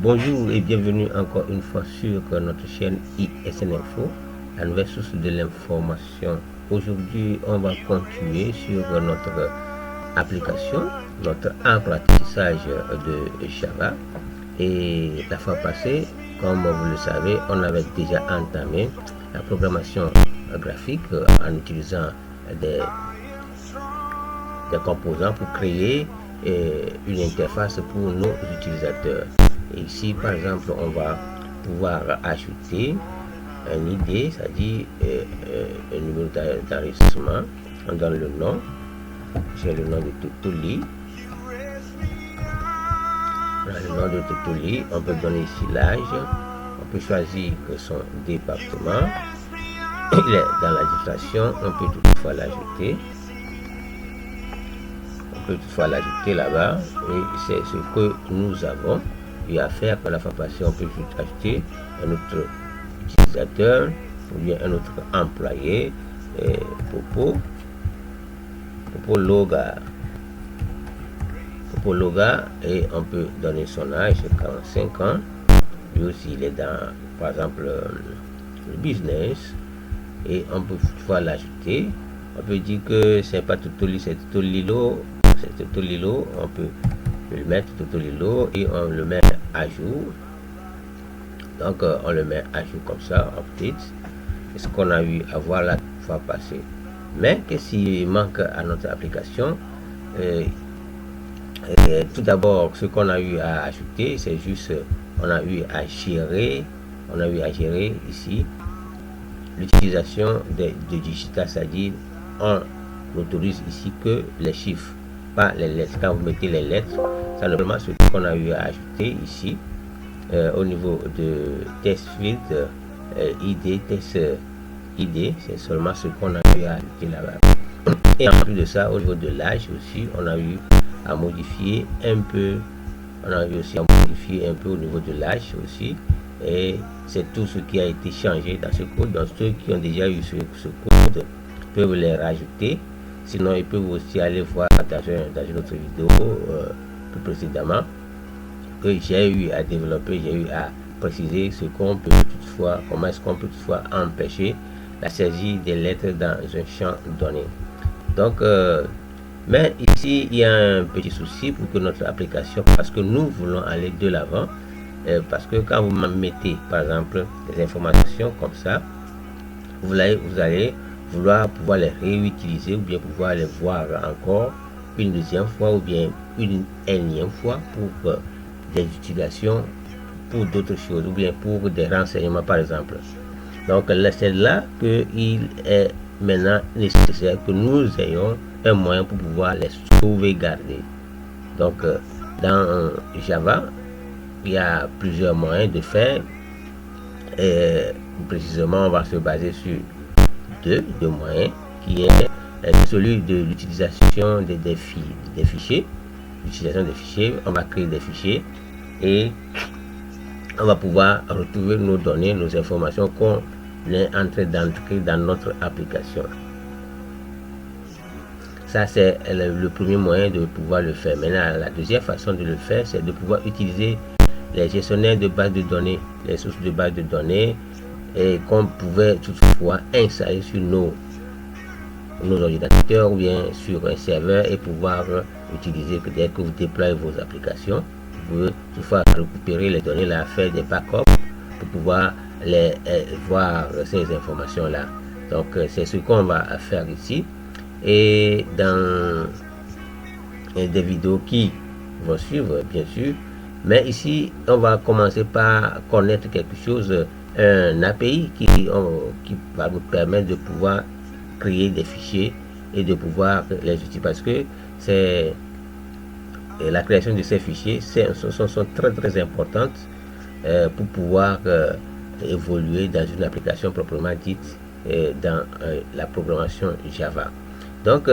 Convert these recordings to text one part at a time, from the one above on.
Bonjour et bienvenue encore une fois sur notre chaîne ISN Info, la nouvelle source de l'information. Aujourd'hui, on va continuer sur notre application, notre apprentissage de Java. Et la fois passée, comme vous le savez, on avait déjà entamé la programmation graphique en utilisant des composants pour créer une interface pour nos utilisateurs. Et ici, par exemple, on va pouvoir ajouter un ID, c'est-à-dire un numéro d'enregistrement. On donne le nom. J'ai le nom de Tutuli. Le nom de Tutuli. On peut donner ici l'âge. On peut choisir son département. Il est dans l'administration. On peut toutefois l'ajouter. L'ajouter là-bas, et c'est ce que nous avons eu à faire. Par la fois passée, on peut juste ajouter un autre utilisateur ou bien un autre employé, Popo Loga, et on peut donner son âge, 45 ans. Lui aussi, il est dans, par exemple, le business, et on peut toutefois l'ajouter. On peut dire que c'est pas Tutuli, c'est Tutolilo. C'est Tutolilo, on peut le mettre Tutolilo et on le met à jour. Donc on le met à jour comme ça, update. C'est ce qu'on a eu à voir la fois passée. Mais qu'est-ce qui manque à notre application? Tout d'abord, ce qu'on a eu à ajouter, c'est juste, on a eu à gérer ici l'utilisation de digital, c'est-à-dire on n'autorise ici que les chiffres, pas les lettres. Quand vous mettez les lettres, c'est normalement ce qu'on a eu à ajouter ici au niveau de test field ID, test ID, c'est seulement ce qu'on a eu à ajouter là-bas. Et en plus de ça, au niveau de l'âge aussi, on a eu à modifier un peu, au niveau de l'âge aussi, et c'est tout ce qui a été changé dans ce code. Donc ceux qui ont déjà eu ce code peuvent les rajouter. Sinon, ils peuvent aussi aller voir dans une autre vidéo plus précédemment que j'ai eu à développer, j'ai eu à préciser ce qu'on peut toutefois, comment est-ce qu'on peut toutefois empêcher la saisie des lettres dans un champ donné. Donc, mais ici, il y a un petit souci pour que notre application, parce que nous voulons aller de l'avant, parce que quand vous mettez, par exemple, des informations comme ça, vous allez vouloir pouvoir les réutiliser ou bien pouvoir les voir encore une deuxième fois ou bien une énième fois pour des utilisations pour d'autres choses ou bien pour des renseignements par exemple. Donc c'est là qu'il est maintenant nécessaire que nous ayons un moyen pour pouvoir les sauvegarder. Donc dans Java, il y a plusieurs moyens de faire. Précisément, on va se baser sur deux moyens, qui est celui de l'utilisation des fichiers. L'utilisation des fichiers, on va créer des fichiers et on va pouvoir retrouver nos données, nos informations qu'on est en train d'entrer dans notre application. Ça, c'est le premier moyen de pouvoir le faire. Maintenant, la deuxième façon de le faire, c'est de pouvoir utiliser les gestionnaires de base de données, les sources de base de données, et qu'on pouvait toutefois installer sur nos ordinateurs ou bien sur un serveur et pouvoir utiliser dès que vous déployez vos applications. Vous pouvez toutefois récupérer les données là, faire des backups pour pouvoir les voir ces informations là. Donc c'est ce qu'on va faire ici, et dans des vidéos qui vont suivre bien sûr. Mais ici on va commencer par connaître quelque chose, un API qui va nous permettre de pouvoir créer des fichiers et de pouvoir les utiliser, parce que c'est la création de ces fichiers sont très importantes pour pouvoir évoluer dans une application proprement dite dans la programmation Java. Donc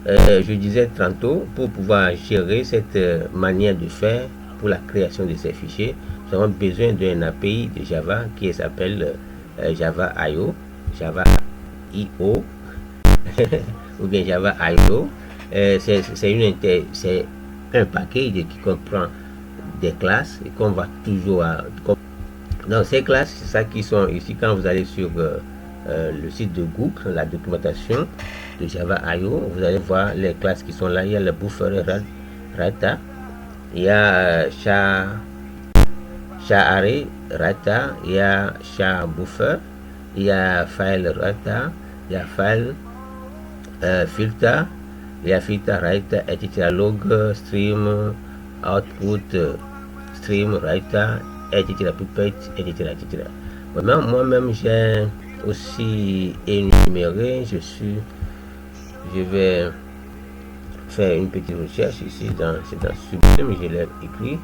je disais tantôt, pour pouvoir gérer cette manière de faire pour la création de ces fichiers, nous avons besoin d'un API de Java qui s'appelle Java IO ou bien Java IO. C'est un package qui comprend des classes et qu'on va toujours dans ces classes, c'est ça qui sont ici. Quand vous allez sur le site de Google, la documentation de Java.io, vous allez voir les classes qui sont là. Il y a le buffer Rata, il y a ShaArray Rata, il y a ShaBuffer, il y a File Rata, il y a File Filter, il y a Filter Rata, etc. Log, Stream, Output, Stream Rata, etc. Puppet, etc. etc. Moi-même, j'ai aussi énuméré. Je vais faire une petite recherche ici c'est dans Sublime. Je l'ai écrit.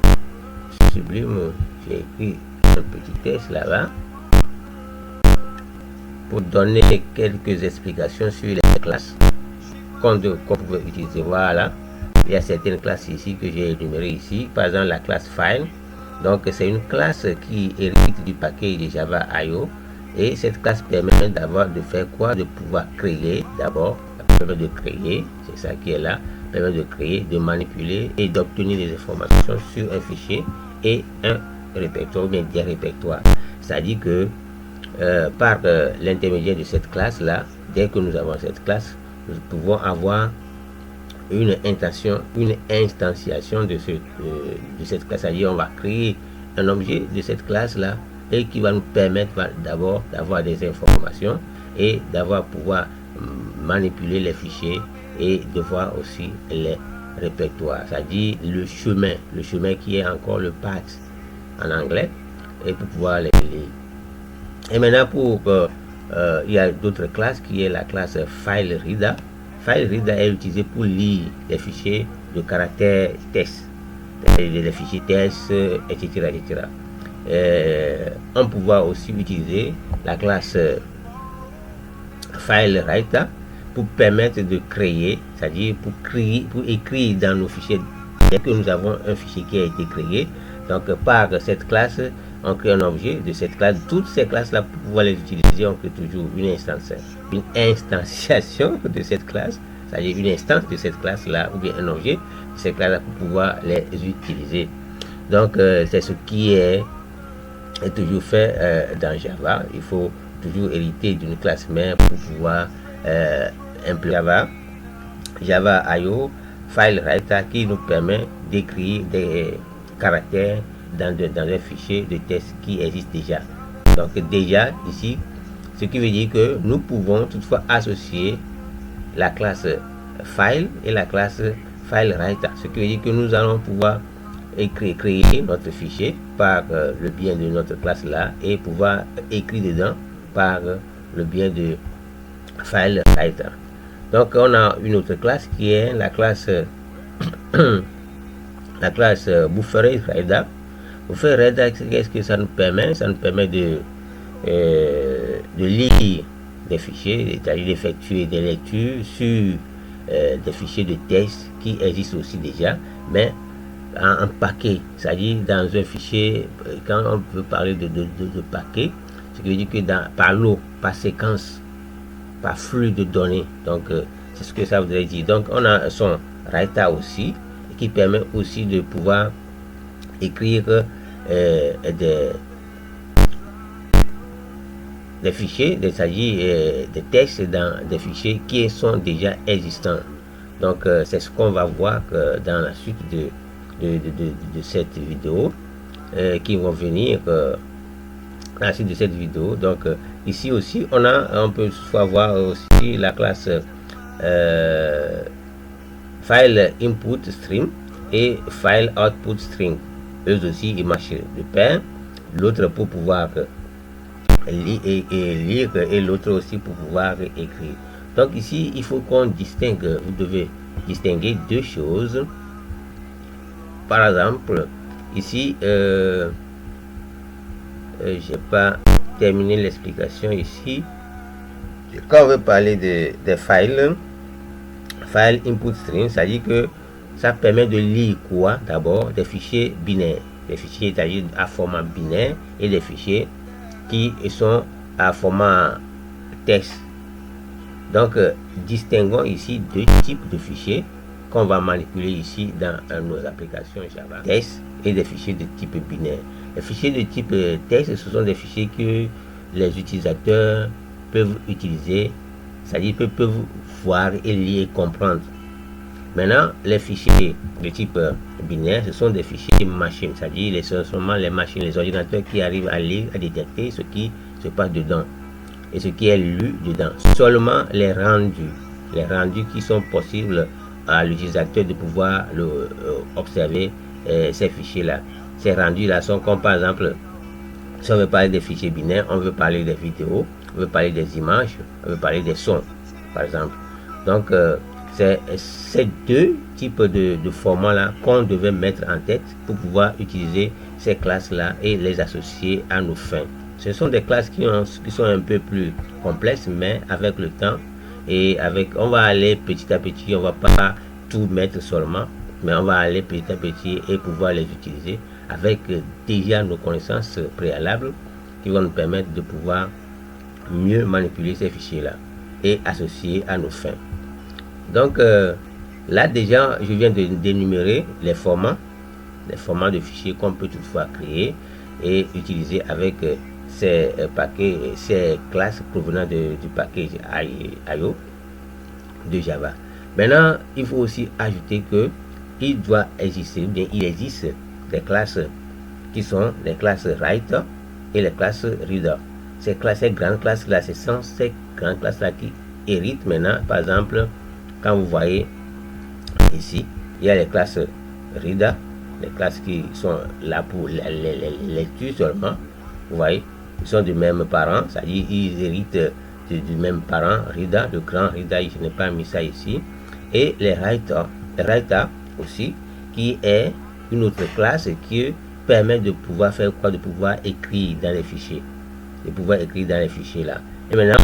Sublime, j'ai écrit un petit texte là-bas pour donner quelques explications sur les classes qu'on peut utiliser. Voilà, il y a certaines classes ici que j'ai énumérées ici. Par exemple, la classe File. Donc, c'est une classe qui hérite du paquet de Java.io. Et cette classe permet de faire quoi? De pouvoir créer, d'abord, permet de créer, c'est ça qui est là, permet de créer, de manipuler et d'obtenir des informations sur un fichier et un répertoire, ou bien des répertoires. C'est-à-dire que par l'intermédiaire de cette classe-là, dès que nous avons cette classe, nous pouvons avoir une instantiation de cette classe. C'est-à-dire on va créer un objet de cette classe-là et qui va nous permettre d'abord d'avoir des informations et pouvoir manipuler les fichiers et de voir aussi les répertoires, c'est-à-dire le chemin qui est encore le path en anglais, et pour pouvoir les lire. Et maintenant, il y a d'autres classes qui est la classe FileReader. FileReader est utilisé pour lire les fichiers de caractère test, les fichiers test, etc. etc. On peut aussi utiliser la classe FileWriter pour permettre de créer, c'est-à-dire pour écrire dans nos fichiers. Dès que nous avons un fichier qui a été créé, donc par cette classe, on crée un objet de cette classe. Toutes ces classes-là, pour pouvoir les utiliser, on crée toujours une instantiation de cette classe, c'est-à-dire une instance de cette classe-là, ou bien un objet de cette classe-là pour pouvoir les utiliser. Donc, c'est ce qui est toujours fait dans Java. Il faut toujours hériter d'une classe mère pour pouvoir implémenter Java.io FileWriter qui nous permet d'écrire des caractères dans un fichier de test qui existe déjà. Donc déjà ici, ce qui veut dire que nous pouvons toutefois associer la classe file et la classe FileWriter, ce qui veut dire que nous allons pouvoir créer notre fichier par le biais de notre classe là et pouvoir écrire dedans par le biais de FileWriter. Donc on a une autre classe qui est la classe BufferReader. BufferReader, qu'est-ce que ça nous permet? Ça nous permet de lire des fichiers, c'est-à-dire d'effectuer des lectures sur des fichiers de texte qui existent aussi déjà, mais en paquet, c'est-à-dire dans un fichier. Quand on peut parler de paquet, ce qui veut dire que par lot, par séquence, par flux de données. Donc c'est ce que ça voudrait dire. Donc on a son writer aussi qui permet aussi de pouvoir écrire des fichiers, c'est-à-dire des textes dans des fichiers qui sont déjà existants. Donc c'est ce qu'on va voir dans la suite de cette vidéo qui vont venir à la suite de cette vidéo. Donc ici aussi on peut soit voir aussi la classe file input string et file output string. Eux aussi ils marchent de pair, l'autre pour pouvoir lire et l'autre aussi pour pouvoir écrire. Donc ici il faut qu'on distingue, vous devez distinguer deux choses. Par exemple ici j'ai pas terminé l'explication ici. Quand on veut parler de file input string, ça dit que ça permet de lire quoi? D'abord des fichiers binaires, des fichiers c'est-à-dire à format binaire et des fichiers qui sont à format texte. Donc distinguons ici deux types de fichiers. qu'on va manipuler ici dans nos applications Java, texte et des fichiers de type binaire. Les fichiers de type texte, ce sont des fichiers que les utilisateurs peuvent utiliser, c'est-à-dire peuvent voir et lire et comprendre. Maintenant, les fichiers de type binaire, ce sont des fichiers machines, c'est-à-dire seulement les machines, les ordinateurs qui arrivent à lire, à détecter ce qui se passe dedans et ce qui est lu dedans. Seulement les rendus qui sont possibles à l'utilisateur de pouvoir observer ces fichiers-là. Ces rendus-là sont comme par exemple, si on veut parler des fichiers binaires, on veut parler des vidéos, on veut parler des images, on veut parler des sons, par exemple. Donc, c'est ces deux types de formats-là qu'on devait mettre en tête pour pouvoir utiliser ces classes-là et les associer à nos fins. Ce sont des classes qui sont un peu plus complexes, mais avec le temps et on va aller petit à petit, on va pas tout mettre seulement, mais on va aller petit à petit et pouvoir les utiliser avec déjà nos connaissances préalables qui vont nous permettre de pouvoir mieux manipuler ces fichiers-là et associer à nos fins. Donc là déjà, je viens de d'énumérer les formats de fichiers qu'on peut toutefois créer et utiliser avec ces paquets, ces classes provenant du package IO de Java. Maintenant, il faut aussi ajouter que il doit exister, bien il existe des classes qui sont les classes writer et les classes reader. Ces grandes classes là, ce sont ces grandes classes là qui héritent maintenant. Par exemple, quand vous voyez ici, il y a les classes reader, les classes qui sont là pour les lectures seulement. Vous voyez, ils sont du même parent, c'est-à-dire ils héritent du même parent, reader, le grand reader, je n'ai pas mis ça ici. Et les writer aussi, qui est une autre classe qui permet de pouvoir faire quoi? De pouvoir écrire dans les fichiers. Là. Et maintenant,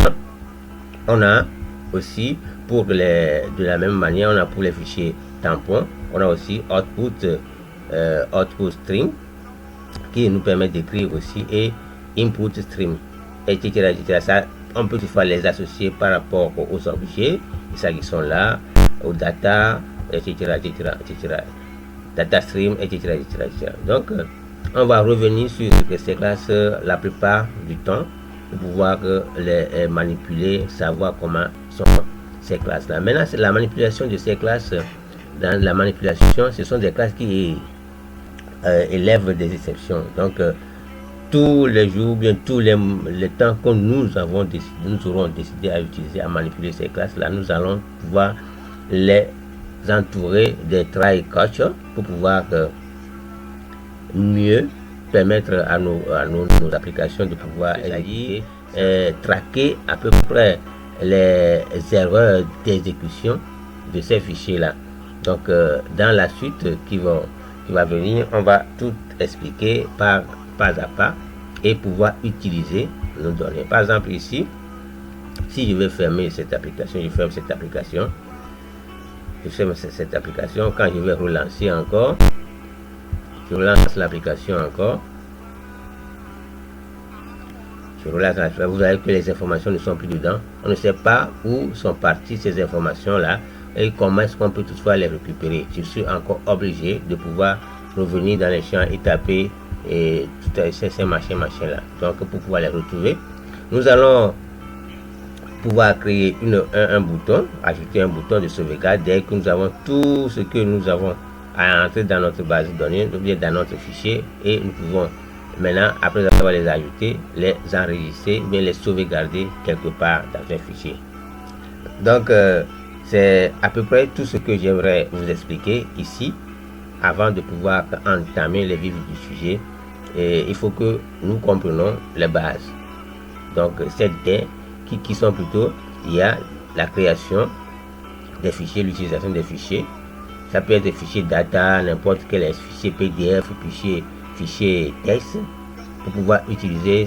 on a aussi de la même manière, on a pour les fichiers tampons, on a aussi output string qui nous permet d'écrire aussi et input stream, etc. Ça, on peut toutefois les associer par rapport aux objets, ça qui sont là, aux data, etc. Data stream, etc. Donc, on va revenir sur ces classes la plupart du temps pour pouvoir les manipuler, savoir comment sont ces classes-là. Maintenant, c'est la manipulation de ces classes. Dans la manipulation, ce sont des classes qui élèvent des exceptions. Donc, tous les jours, bien tous les temps que nous aurons décidé à utiliser, à manipuler ces classes-là, nous allons pouvoir les entourer des try catch pour pouvoir mieux permettre à nos applications de pouvoir traquer à peu près les erreurs d'exécution de ces fichiers-là. Donc, dans la suite qui va venir, on va tout expliquer pas à pas et pouvoir utiliser nos données. Par exemple, ici, si je vais fermer cette application, je ferme cette application. Quand je vais relancer encore, je relance l'application encore. Vous voyez que les informations ne sont plus dedans. On ne sait pas où sont parties ces informations-là et comment est-ce qu'on peut toutefois les récupérer. Je suis encore obligé de pouvoir revenir dans les champs et taper ces machins-là. Donc, pour pouvoir les retrouver, nous allons pouvoir créer un bouton, ajouter un bouton de sauvegarde dès que nous avons tout ce que nous avons à entrer dans notre base de données, ou bien dans notre fichier, et nous pouvons maintenant, après avoir les ajoutés, les enregistrer, bien les sauvegarder quelque part dans un fichier. Donc, c'est à peu près tout ce que j'aimerais vous expliquer ici, avant de pouvoir entamer les vifs du sujet. Et il faut que nous comprenions les bases. Donc, c'est qui sont plutôt, il y a la création des fichiers, l'utilisation des fichiers. Ça peut être des fichiers data, n'importe quel fichier PDF, fichier texte, pour pouvoir utiliser,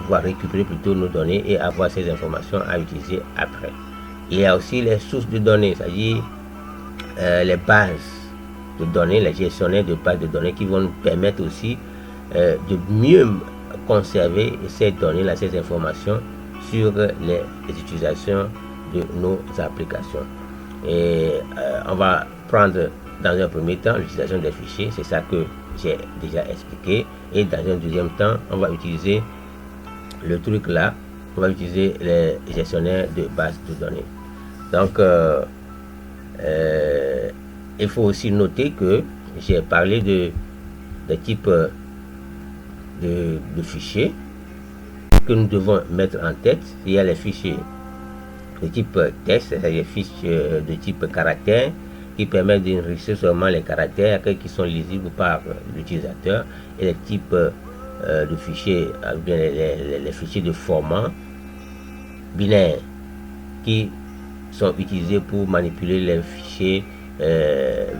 voire récupérer plutôt nos données et avoir ces informations à utiliser après. Il y a aussi les sources de données, c'est-à-dire les bases de données, les gestionnaires de bases de données qui vont nous permettre aussi de mieux conserver ces données-là, ces informations sur les utilisations de nos applications. Et on va prendre dans un premier temps l'utilisation des fichiers, c'est ça que j'ai déjà expliqué. Et dans un deuxième temps, on va utiliser le truc là, on va utiliser les gestionnaires de base de données. Donc, il faut aussi noter que j'ai parlé de types de fichiers que nous devons mettre en tête. Il y a les fichiers de type texte, c'est-à-dire les fichiers de type caractère qui permettent d'enregistrer seulement les caractères qui sont lisibles par l'utilisateur, et les types de fichiers, bien les fichiers de format binaire qui sont utilisés pour manipuler les fichiers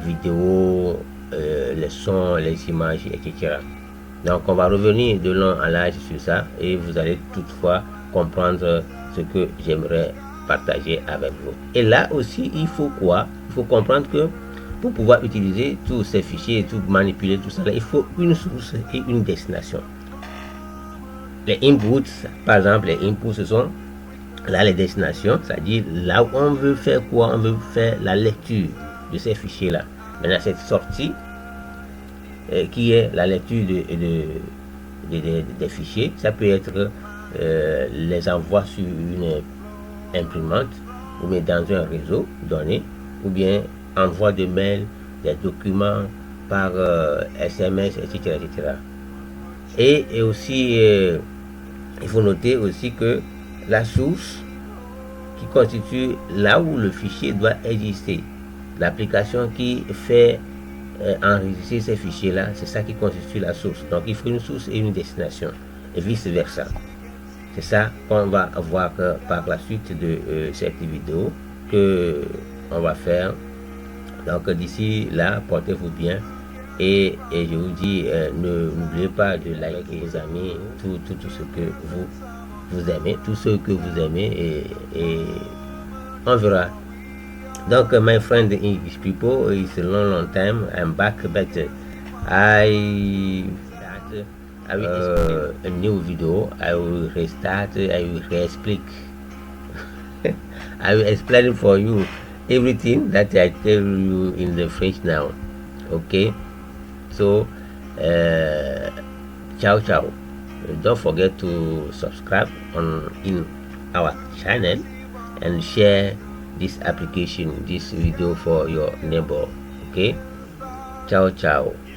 vidéo, les sons, les images, etc. Donc on va revenir de long en large sur ça et vous allez toutefois comprendre ce que j'aimerais partager avec vous. Et là aussi, il faut quoi? Il faut comprendre que pour pouvoir utiliser tous ces fichiers et tout manipuler tout ça, il faut une source et une destination. Les inputs, par exemple, les inputs, ce sont là les destinations, c'est-à-dire là où on veut faire quoi? On veut faire la lecture de ces fichiers-là. Maintenant, cette sortie qui est la lecture des fichiers, ça peut être les envois sur une imprimante ou bien dans un réseau donné, ou bien envoi de mails, des documents par SMS, etc., etc. Et aussi, il faut noter aussi que la source qui constitue là où le fichier doit exister, l'application qui fait enregistrer ces fichiers-là, c'est ça qui constitue la source. Donc, il faut une source et une destination, et vice-versa. C'est ça qu'on va voir par la suite de cette vidéo que on va faire. Donc, d'ici là, portez-vous bien. Et je vous dis, n'oubliez pas de liker vos amis, tout ce que vous aimez, tout ce que vous aimez, et on verra. Donc, my friend English people, it's a long time. I'm back, but I will a new video. I will restart. I will re-explain. I will explain for you everything that I tell you in the French now. Okay. So, ciao ciao. Don't forget to subscribe in our channel and share this application, this video for your neighbor. Okay. Ciao ciao.